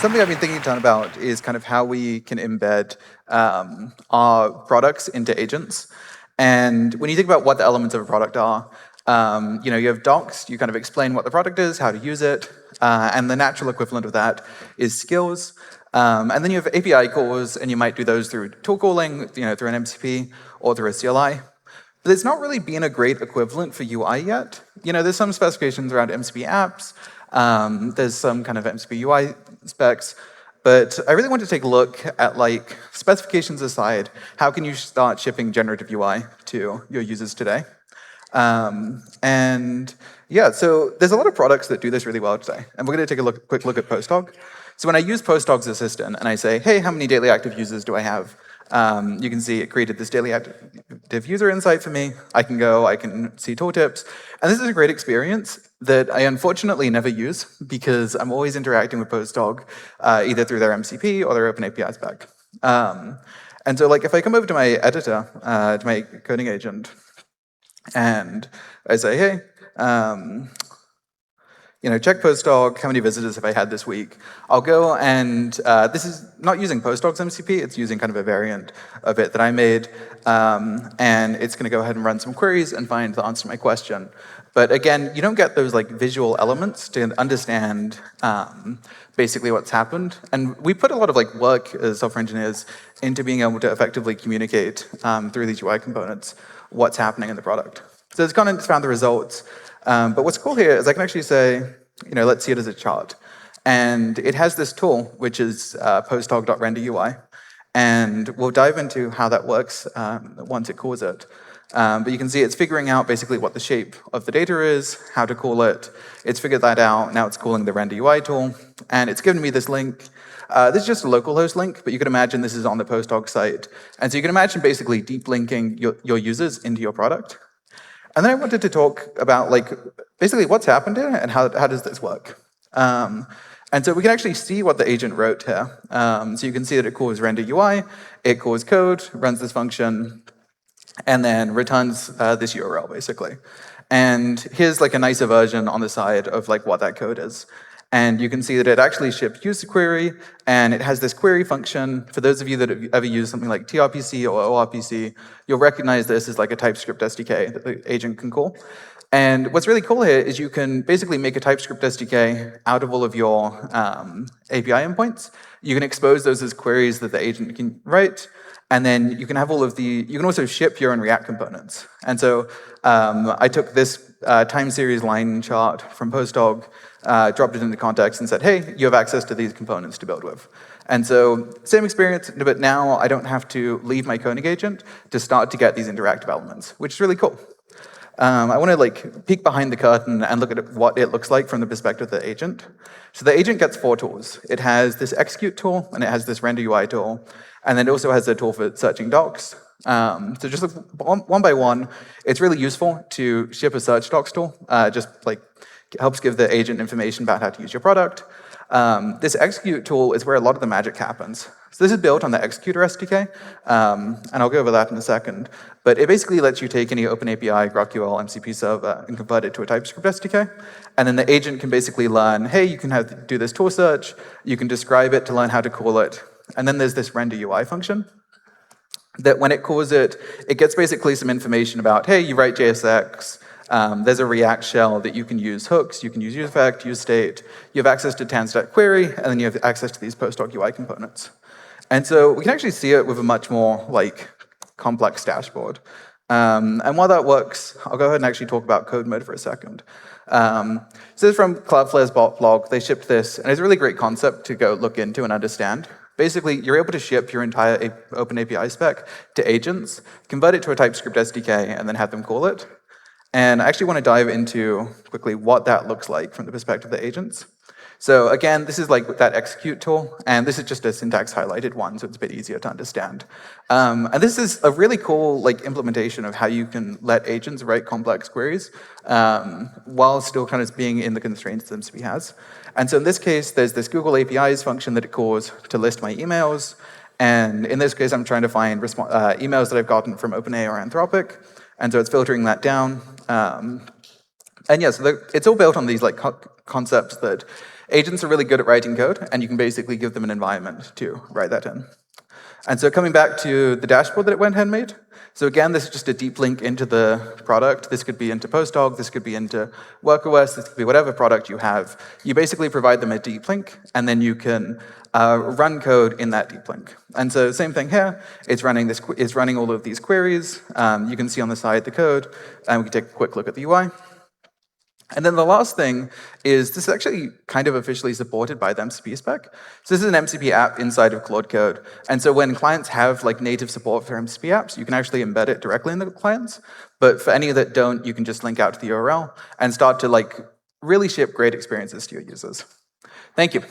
something I've been thinking a ton about is kind of how we can embed our products into agents. And when you think about what the elements of a product are, you have docs, you kind of explain what the product is, how to use it, and the natural equivalent of that is skills. And then you have API calls, and you might do those through tool calling, through an MCP or through a CLI. But there's not really been a great equivalent for UI yet. There's some specifications around MCP apps. There's some kind of MCP UI specs. But I really want to take a look at, specifications aside, how can you start shipping generative UI to your users today? So there's a lot of products that do this really well today. And we're going to take a quick look at PostHog. So when I use PostHog's assistant and I say, hey, how many daily active users do I have? You can see it created this daily active user insight for me. I can see tooltips. And this is a great experience that I unfortunately never use because I'm always interacting with PostHog either through their MCP or their OpenAPI spec. And so if I come over to my editor, to my coding agent, and I say, hey, check PostHog, how many visitors have I had this week? I'll go and, this is not using PostHog's MCP, it's using kind of a variant of it that I made, and it's gonna go ahead and run some queries and find the answer to my question. But again, you don't get those visual elements to understand basically what's happened. And we put a lot of work as software engineers into being able to effectively communicate through these UI components what's happening in the product. So it's gone and found the results. But what's cool here is I can actually say, let's see it as a chart. And it has this tool, which is posthog.renderUI. And we'll dive into how that works once it calls it. But you can see it's figuring out basically what the shape of the data is, how to call it. It's figured that out. Now it's calling the renderUI tool. And it's given me this link. This is just a localhost link, but you can imagine this is on the PostHog site. And so you can imagine basically deep linking your users into your product. And then I wanted to talk about basically what's happened here and how does this work. And so we can actually see what the agent wrote here. So you can see that it calls renderUI, it calls code, runs this function, and then returns this URL basically. And here's a nicer version on the side of what that code is. And you can see that it actually shipped user query, and it has this query function. For those of you that have ever used something like TRPC or ORPC, you'll recognize this as a TypeScript SDK that the agent can call. And what's really cool here is you can basically make a TypeScript SDK out of all of your API endpoints. You can expose those as queries that the agent can write, and then you can have you can also ship your own React components. And so I took this time series line chart from PostHog, dropped it into context and said, hey, you have access to these components to build with. And so same experience, but now I don't have to leave my coding agent to start to get these interactive elements, which is really cool. I want to peek behind the curtain and look at what it looks like from the perspective of the agent. So the agent gets 4 tools. It has this execute tool, and it has this renderUI tool, and then it also has a tool for searching docs. So just one by one, it's really useful to ship a search docs tool, helps give the agent information about how to use your product. This execute tool is where a lot of the magic happens. So this is built on the executor SDK, and I'll go over that in a second. But it basically lets you take any OpenAPI, GraphQL, MCP server, and convert it to a TypeScript SDK. And then the agent can basically learn, hey, you can do this tool search, you can describe it to learn how to call it. And then there's this renderUI function that when it calls it, it gets basically some information about, hey, you write JSX, there's a React shell that you can use hooks, you can use useEffect, use state, you have access to tan-stack query, and then you have access to these PostHog UI components. And so we can actually see it with a much more complex dashboard. And while that works, I'll go ahead and actually talk about code mode for a second. So this is from Cloudflare's blog. They shipped this, and it's a really great concept to go look into and understand. Basically, you're able to ship your entire OpenAPI spec to agents, convert it to a TypeScript SDK, and then have them call it. And I actually want to dive into quickly what that looks like from the perspective of the agents. So again, this is that execute tool, and this is just a syntax highlighted one, so it's a bit easier to understand. And this is a really cool implementation of how you can let agents write complex queries while still kind of being in the constraints that MCP has. And so in this case, there's this Google APIs function that it calls to list my emails. And in this case, I'm trying to find emails that I've gotten from OpenAI or Anthropic. And so it's filtering that down. And yeah, so it's all built on these like concepts that agents are really good at writing code, and you can basically give them an environment to write that in. And so coming back to the dashboard that it went ahead and made. So again, this is just a deep link into the product. This could be into PostHog, this could be into WorkOS, this could be whatever product you have. You basically provide them a deep link, and then you can run code in that deep link. And so same thing here, it's running all of these queries. You can see on the side the code, and we can take a quick look at the UI. And then the last thing is this is actually kind of officially supported by the MCP spec. So this is an MCP app inside of Claude Code. And so when clients have like native support for MCP apps, you can actually embed it directly in the clients. But for any that don't, you can just link out to the URL and start to like really ship great experiences to your users. Thank you.